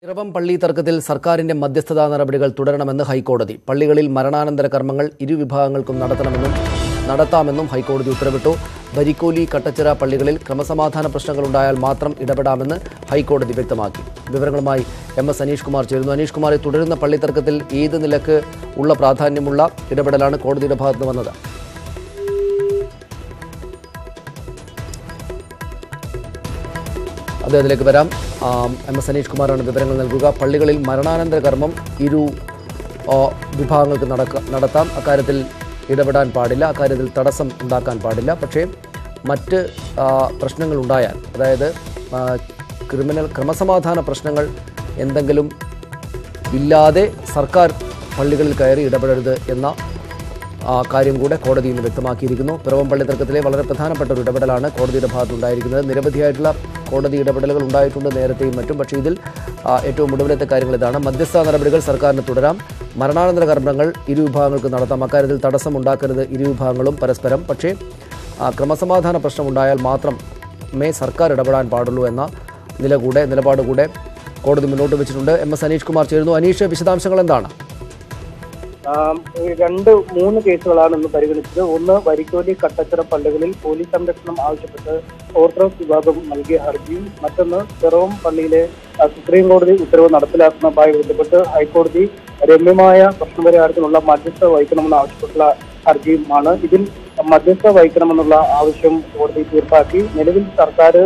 ഇറവം പള്ളി തർക്കത്തിൽ സർക്കാരിന്റെ മധ്യസ്ഥതാ നടപടികൾ തുടരണമെന്ന് ഹൈക്കോടതി. പള്ളികളിൽ മരണാനന്തര കർമ്മങ്ങൾ ഇരുവിഭാഗങ്ങൾക്കും നടത്താമെന്നും ഹൈക്കോടതി ഉത്തരവിട്ടു. ബരിക്കോലി, കട്ടച്ചിറ പള്ളികളിൽ ക്രമസമാധാന പ്രശ്നങ്ങളുണ്ടായാൽ മാത്രം ഇടപെടാമെന്ന് ഹൈക്കോടതി വ്യക്തമാക്കി. വിവരങ്ങളുമായി MS അനീഷ് കുമാർ ചേരുന്നു. അനീഷ് കുമാർ, തുടരുന്ന പള്ളി തർക്കത്തിൽ ഏത് നിലക്ക് ഉള്ള പ്രാധാന്യമുള്ള ഇടപെടലാണ് കോടതിയുടെ ഭാഗത്തുനിന്ന് വന്നത്? അദ്ദേഹത്തിലേക്ക് വരാം. MS അനീഷ് കുമാറാണ് വിവരങ്ങൾ നൽകുക. പള്ളികളിൽ മരണാനന്തര കർമ്മം ഇരു വിഭാഗങ്ങൾക്ക് നടത്താം. അക്കാര്യത്തിൽ ഇടപെടാൻ പാടില്ല, അക്കാര്യത്തിൽ തടസ്സം ഉണ്ടാക്കാൻ പാടില്ല. പക്ഷേ മറ്റ് പ്രശ്നങ്ങൾ ഉണ്ടായാൽ, അതായത് ക്രമസമാധാന പ്രശ്നങ്ങൾ എന്തെങ്കിലും ഇല്ലാതെ സർക്കാർ പള്ളികളിൽ കയറി ഇടപെടരുത് എന്ന കാര്യം കൂടെ കോടതി ഇന്ന് വ്യക്തമാക്കിയിരിക്കുന്നു. പിറവം പള്ളി തർക്കത്തിലെ വളരെ പ്രധാനപ്പെട്ട ഒരു ഇടപെടലാണ് കോടതിയുടെ ഭാഗത്തുണ്ടായിരിക്കുന്നത്. നിരവധിയായിട്ടുള്ള കോടതി ഇടപെടലുകൾ ഉണ്ടായിട്ടുണ്ട് നേരത്തെയും മറ്റും. പക്ഷേ ഇതിൽ ഏറ്റവും ഒടുവിലത്തെ കാര്യങ്ങൾ ഇതാണ്. മധ്യസ്ഥ നടപടികൾ സർക്കാരിന് തുടരാം. മരണാനന്തര കർമ്മങ്ങൾ ഇരുവിഭാഗങ്ങൾക്ക് നടത്താം. അക്കാര്യത്തിൽ തടസ്സം ഉണ്ടാക്കരുത് ഇരുവിഭാഗങ്ങളും പരസ്പരം. പക്ഷേ ക്രമസമാധാന പ്രശ്നമുണ്ടായാൽ മാത്രമേ സർക്കാർ ഇടപെടാൻ പാടുള്ളൂ എന്ന നിലപാട് കൂടെ കോടതി മുന്നോട്ട് വെച്ചിട്ടുണ്ട്. MS അനീഷ് കുമാർ ചേരുന്നു. അനീഷ്, വിശദാംശങ്ങൾ എന്താണ്? 2-3 കേസുകളാണ് ഇന്ന് പരിഗണിച്ചത്. ഒന്ന്, വരിക്കോലി, കട്ടച്ചിറ പള്ളികളിൽ പോലീസ് സംരക്ഷണം ആവശ്യപ്പെട്ട് ഓർത്തഡോക്സ് വിഭാഗം നൽകിയ ഹർജിയും മറ്റൊന്ന് പിറവം പള്ളിയിലെ സുപ്രീം കോടതി ഉത്തരവ് നടപ്പിലാക്കുന്നതുമായി ബന്ധപ്പെട്ട് ഹൈക്കോടതി രമ്യമായ പ്രശ്നപരിഹാരത്തിനുള്ള മധ്യസ്ഥ വഹിക്കണമെന്ന് ആവശ്യപ്പെട്ടുള്ള ഹർജിയുമാണ്. ഇതിൽ മധ്യസ്ഥ വഹിക്കണമെന്നുള്ള ആവശ്യം കോടതി തീർപ്പാക്കി. നിലവിൽ സർക്കാർ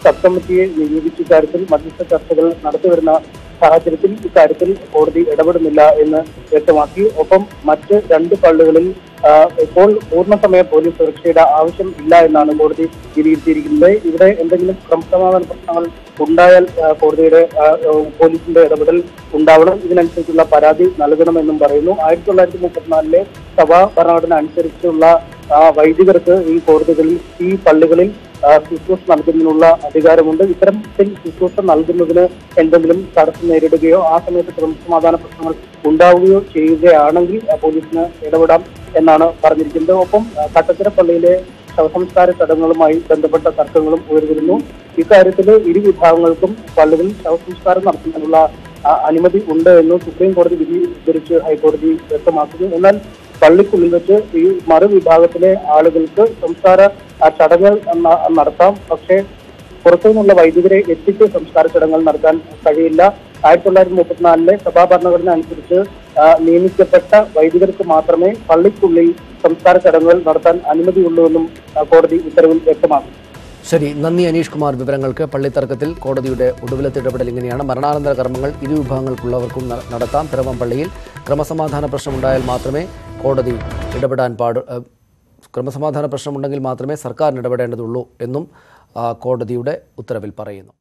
സബ് കമ്മിറ്റിയെ നിയോഗിച്ച ഇക്കാര്യത്തിൽ മധ്യസ്ഥ ചർച്ചകൾ നടത്തിവരുന്ന സാഹചര്യത്തിൽ ഇക്കാര്യത്തിൽ കോടതി ഇടപെടുന്നില്ല എന്ന് വ്യക്തമാക്കി. ഒപ്പം മറ്റ് 2 പള്ളികളിൽ ഇപ്പോൾ പൂർണ്ണസമയ പോലീസ് സുരക്ഷയുടെ ആവശ്യം ഇല്ല എന്നാണ് കോടതി വിലയിരുത്തിയിരിക്കുന്നത്. ഇവിടെ എന്തെങ്കിലും ക്രമസമാധാന പ്രശ്നങ്ങൾ ഉണ്ടായാൽ കോടതിയുടെ പോലീസിന്റെ ഇടപെടൽ ഉണ്ടാവണം. ഇതിനനുസരിച്ചുള്ള പരാതി നൽകണമെന്നും പറയുന്നു. 1934 സഭാ ഭരണഘടന അനുസരിച്ചുള്ള വൈദികർക്ക് ഈ കോടതികളിൽ, ഈ പള്ളികളിൽ ശുശ്രൂഷ നൽകുന്നതിനുള്ള അധികാരമുണ്ട്. ഇത്തരത്തിൽ ശുശ്രൂഷ നൽകുന്നതിന് എന്തെങ്കിലും തടസ്സം നേരിടുകയോ ആ സമയത്ത് ക്രമസമാധാന പ്രശ്നങ്ങൾ ഉണ്ടാവുകയോ ചെയ്യുകയാണെങ്കിൽ പോലീസിന് ഇടപെടാം എന്നാണ് പറഞ്ഞിരിക്കുന്നത്. ഒപ്പം കട്ടച്ചിറ പള്ളിയിലെ ശവസംസ്കാര ചടങ്ങുകളുമായി ബന്ധപ്പെട്ട തർക്കങ്ങളും ഉയർന്നിരുന്നു. ഇക്കാര്യത്തിൽ ഇരുവിഭാഗങ്ങൾക്കും പള്ളികളിൽ ശവസംസ്കാരം നടത്തുന്നതിനുള്ള അനുമതി ഉണ്ട് എന്ന് സുപ്രീം കോടതി വിധി ഉദ്ധരിച്ച് ഹൈക്കോടതി വ്യക്തമാക്കുന്നു. എന്നാൽ പള്ളിക്കുള്ളിൽ വെച്ച് ഈ മറുവിഭാഗത്തിലെ ആളുകൾക്ക് സംസ്കാര ചടങ്ങുകൾ നടത്താം. പക്ഷേ പുറത്തു നിന്നുള്ള വൈദികരെ എത്തിച്ച് സംസ്കാര ചടങ്ങുകൾ നടത്താൻ കഴിയില്ല. 1934 സഭാ ഭരണഘടന അനുസരിച്ച് നിയമിക്കപ്പെട്ട വൈദികർക്ക് മാത്രമേ പള്ളിക്കുള്ളിൽ സംസ്കാര ചടങ്ങുകൾ നടത്താൻ അനുമതിയുള്ളൂ എന്നും കോടതി ഉത്തരവിൽ വ്യക്തമാക്കി. ശരി, നന്ദി അനീഷ് കുമാർ വിവരങ്ങൾക്ക്. പള്ളിത്തർക്കത്തിൽ കോടതിയുടെ ഒടുവിലത്തെ ഇടപെടൽ ഇങ്ങനെയാണ്. മരണാനന്തര കർമ്മങ്ങൾ ഇരുവിഭാഗങ്ങൾക്കുള്ളവർക്കും നടത്താം. പിറവം പള്ളിയിൽ ക്രമസമാധാന പ്രശ്നമുണ്ടായാൽ മാത്രമേ കോടതി ഇടപെടാൻ ക്രമസമാധാന പ്രശ്നമുണ്ടെങ്കിൽ മാത്രമേ സർക്കാരിന് ഇടപെടേണ്ടതുള്ളൂ എന്നും കോടതിയുടെ ഉത്തരവിൽ പറയുന്നു.